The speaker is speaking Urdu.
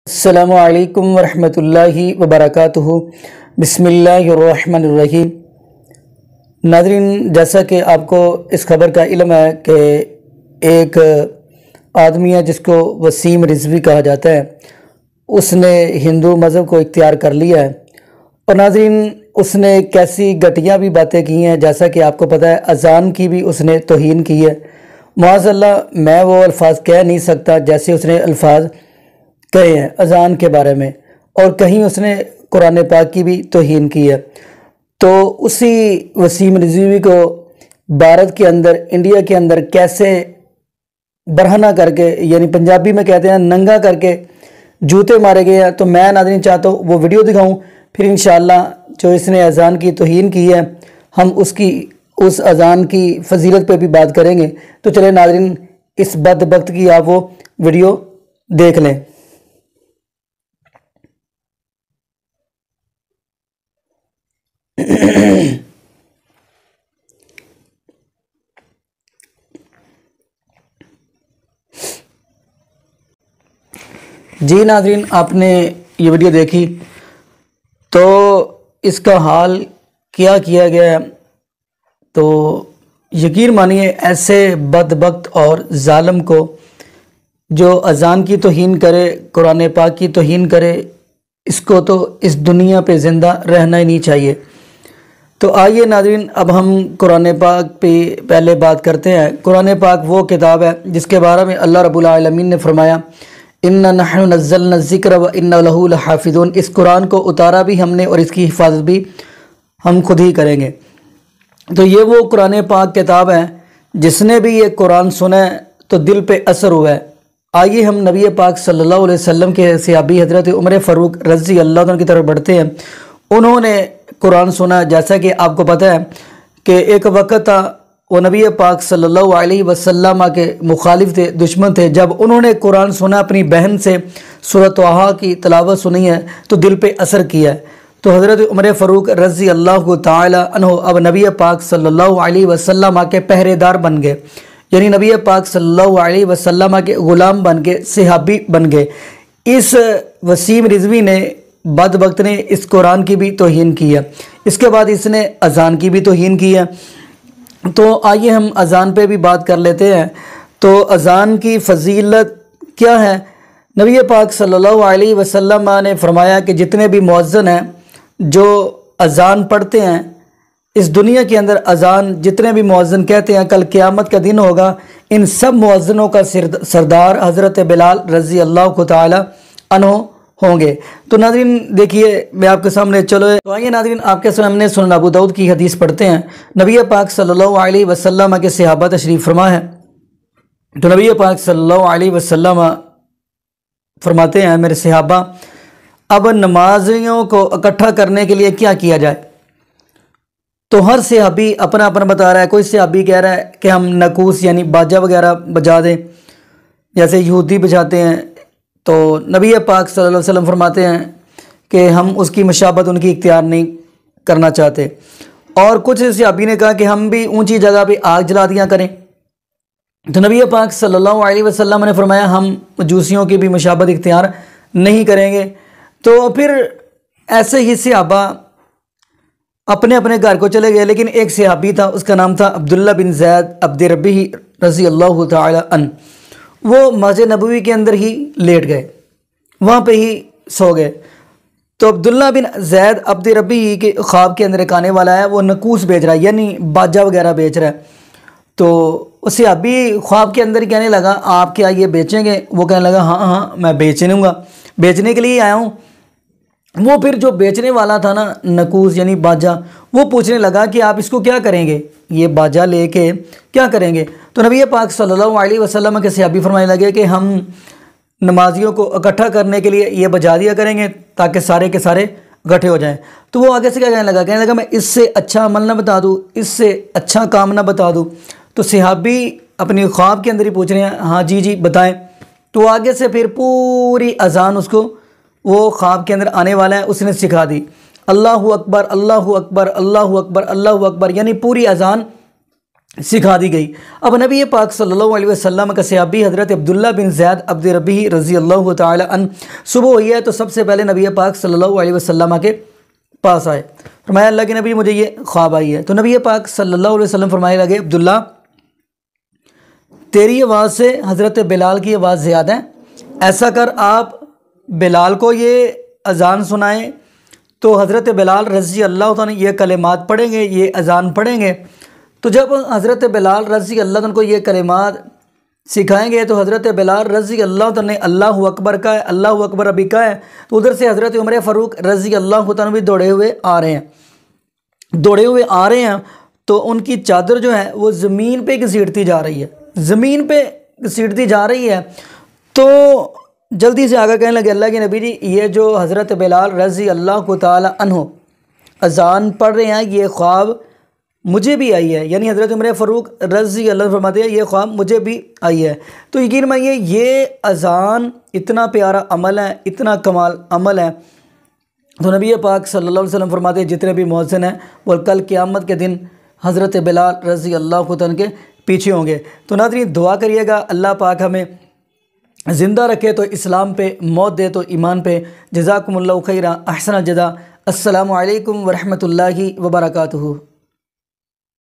السلام علیکم ورحمۃ اللہ وبرکاتہ۔ بسم اللہ الرحمن الرحیم۔ ناظرین، جیسا کہ آپ کو اس خبر کا علم ہے کہ ایک آدمی ہے جس کو وسیم رضوی کہا جاتا ہے، اس نے ہندو مذہب کو اختیار کر لیا ہے۔ اور ناظرین، اس نے کیسی گھٹیا بھی باتیں کی ہیں، جیسا کہ آپ کو پتہ ہے اذان کی بھی اس نے توہین کی ہے۔ معاذ اللہ، میں وہ الفاظ کہہ نہیں سکتا جیسے اس نے الفاظ کہے ہیں اذان کے بارے میں، اور کہیں اس نے قرآن پاک کی بھی توہین کی ہے۔ تو اسی وسیم رضوی کو بھارت کے اندر، انڈیا کے اندر کیسے برہنہ کر کے، یعنی پنجابی میں کہتے ہیں ننگا کر کے جوتے مارے گئے ہیں۔ تو میں ناظرین چاہتا ہوں وہ ویڈیو دکھاؤں، پھر انشاءاللہ جو اس نے اذان کی توہین کی ہے ہم اس اذان کی فضیلت پہ بھی بات کریں گے۔ تو چلے ناظرین، اس بدبخت کی آپ وہ ویڈیو دیکھ لیں۔ جی ناظرین، آپ نے یہ ویڈیو دیکھی تو اس کا حال کیا کیا گیا ہے، تو یقین مانیے ایسے بدبخت اور ظالم کو جو اذان کی توہین کرے، قرآن پاک کی توہین کرے، اس کو تو اس دنیا پہ زندہ رہنا ہی نہیں چاہیے۔ تو آئیے ناظرین، اب ہم قرآن پاک پہ پہلے بات کرتے ہیں۔ قرآن پاک وہ کتاب ہے جس کے بارے میں اللہ رب العالمین نے فرمایا اِنَّا نَحْنُ نَزَّلْنَا الذِّكْرَ وَإِنَّا لَهُ لَحَافِظُونَ۔ اس قرآن کو اتارا بھی ہم نے اور اس کی حفاظت بھی ہم خود ہی کریں گے۔ تو یہ وہ قرآن پاک کتاب ہے، جس نے بھی یہ قرآن سنا ہے تو دل پہ اثر ہوا ہے۔ آئیے ہم نبی پاک صلی اللہ علیہ وسلم کے صحابی حضرت عمر فاروق رضی اللہ عنہ کی طرف بڑھتے ہیں۔ انہوں نے قرآن سنا، جیسا کہ آپ کو پتہ ہے کہ ایک وقت تھا وہ نبی پاک صلی اللہ علیہ وسلم کے مخالف تھے، دشمن تھے۔ جب انہوں نے قرآن سنا، اپنی بہن سے سورۃ طٰہٰ کی تلاوت سنی ہے تو دل پہ اثر کیا ہے۔ تو حضرت عمر فاروق رضی اللہ تعالی عنہ اب نبی پاک صلی اللہ علیہ وسلم کے پہرے دار بن گئے، یعنی نبی پاک صلی اللہ علیہ وسلم کے غلام بن گئے، صحابی بن گئے۔ اس وسیم رضوی نے بدبخت نے اس قرآن کی بھی توہین کی ہے، اس کے بعد اس نے اذان کی بھی توہین کی ہے۔ تو آئیے ہم اذان پہ بھی بات کر لیتے ہیں۔ تو اذان کی فضیلت کیا ہے؟ نبی پاک صلی اللہ علیہ وسلم نے فرمایا کہ جتنے بھی مؤذن ہیں جو اذان پڑھتے ہیں اس دنیا کے اندر، اذان جتنے بھی مؤذن کہتے ہیں، کل قیامت کا دن ہوگا، ان سب مؤذنوں کا سردار حضرت بلال رضی اللہ تعالی عنہ ہوں گے۔ تو ناظرین دیکھیے، میں آپ کے سامنے تو آئیے ناظرین آپ کے سامنے سنن ابو داؤد کی حدیث پڑھتے ہیں۔ نبی پاک صلی اللہ علیہ وسلم کے صحابہ تشریف فرما ہے۔ تو نبی پاک صلی اللہ علیہ وسلم فرماتے ہیں، میرے صحابہ، اب نمازیوں کو اکٹھا کرنے کے لیے کیا کیا جائے؟ تو ہر صحابی اپنا اپنا بتا رہا ہے۔ کوئی صحابی کہہ رہا ہے کہ ہم ناقوس یعنی باجا وغیرہ بجا دیں، جیسے یہودی بجاتے ہیں۔ تو نبی پاک صلی اللہ علیہ وسلم فرماتے ہیں کہ ہم اس کی مشابہت ان کی اختیار نہیں کرنا چاہتے۔ اور کچھ صحابی نے کہا کہ ہم بھی اونچی جگہ پہ آگ جلا دیا کریں۔ تو نبی پاک صلی اللہ علیہ وسلم نے فرمایا ہم مجوسیوں کی بھی مشابہت اختیار نہیں کریں گے۔ تو پھر ایسے ہی صحابہ اپنے اپنے گھر کو چلے گئے، لیکن ایک صحابی تھا، اس کا نام تھا عبداللہ بن زید عبد ربی رضی اللہ تعالی عنہ۔ وہ مسجد نبوی کے اندر ہی لیٹ گئے، وہاں پہ ہی سو گئے۔ تو عبداللہ بن زید عبد ربی کے خواب کے اندر ایک آنے والا ہے، وہ ناقوس بیچ رہا ہے، یعنی باجا وغیرہ بیچ رہا ہے۔ تو اس صحابی خواب کے اندر کہنے لگا آپ کیا یہ بیچیں گے؟ وہ کہنے لگا ہاں ہاں میں بیچ لوں گا، بیچنے کے لیے آیا ہوں۔ وہ پھر جو بیچنے والا تھا نا ناقوس یعنی باجا، وہ پوچھنے لگا کہ آپ اس کو کیا کریں گے، یہ باجا لے کے کیا کریں گے؟ تو نبی پاک صلی اللہ علیہ وسلم کے صحابی فرمانے لگے کہ ہم نمازیوں کو اکٹھا کرنے کے لیے یہ بجا دیا کریں گے تاکہ سارے کے سارے اکٹھے ہو جائیں۔ تو وہ آگے سے کیا کہنے لگا میں اس سے اچھا عمل نہ بتا دوں، اس سے اچھا کام نہ بتا دوں؟ تو صحابی اپنی خواب کے اندر ہی پوچھ رہے ہیں ہاں جی جی بتائیں۔ تو آگے سے پھر پوری اذان اس کو وہ خواب کے اندر آنے والا ہے اس نے سکھا دی، اللہ اکبر اللہ اکبر اللہ اکبر اللہ اکبر، یعنی پوری اذان سکھا دی گئی۔ اب نبی پاک صلی اللہ علیہ وسلم کا صحابی حضرت عبداللہ بن زید عبد ربی رضی اللہ تعالی عنہ صبح ہوئی ہے تو سب سے پہلے نبی پاک صلی اللہ علیہ وسلم کے پاس آئے، فرمایا اللہ کے نبی مجھے یہ خواب آئی ہے۔ تو نبی پاک صلی اللہ علیہ وسلم فرمائے لگے عبداللہ تیری آواز سے حضرت بلال کی آواز زیادہ ہے، ایسا کر آپ بلال کو یہ اذان سنائیں۔ تو حضرت بلال رضی اللہ عنہ یہ کلمات پڑھیں گے، یہ اذان پڑھیں گے۔ تو جب حضرت بلال رضی اللہ عنہ کو یہ کلمات سکھائیں گے تو حضرت بلال رضی اللہ عنہ نے اللہ اکبر کہا ہے، اللہ اکبر ابھی کہا ہے، تو ادھر سے حضرت عمر فاروق رضی اللہ عنہ بھی دوڑے ہوئے آ رہے ہیں تو ان کی چادر جو ہے وہ زمین پہ گھسیٹتی جا رہی ہے، تو جلدی سے آگے کہنے لگے اللہ کے نبی جی یہ جو حضرت بلال رضی اللہ تعالی عنہ اذان پڑھ رہے ہیں یہ خواب مجھے بھی آئی ہے، یعنی حضرت عمر فاروق رضی اللہ عنہ فرماتے ہیں یہ خواب مجھے بھی آئی ہے۔ تو یقین مانیے یہ اذان اتنا پیارا عمل ہے، اتنا کمال عمل ہے۔ تو نبی پاک صلی اللہ علیہ وسلم فرماتے ہیں جتنے بھی مؤذن ہیں وہ کل قیامت کے دن حضرت بلال رضی اللہ عنہ کے پیچھے ہوں گے۔ تو ناظرین دعا کریے گا اللہ پاک ہمیں زندہ رکھے تو اسلام پہ، موت دے تو ایمان پہ۔ جزاکم اللہ خیرا، احسن الجزا۔ السلام علیکم ورحمۃ اللہ وبرکاتہ۔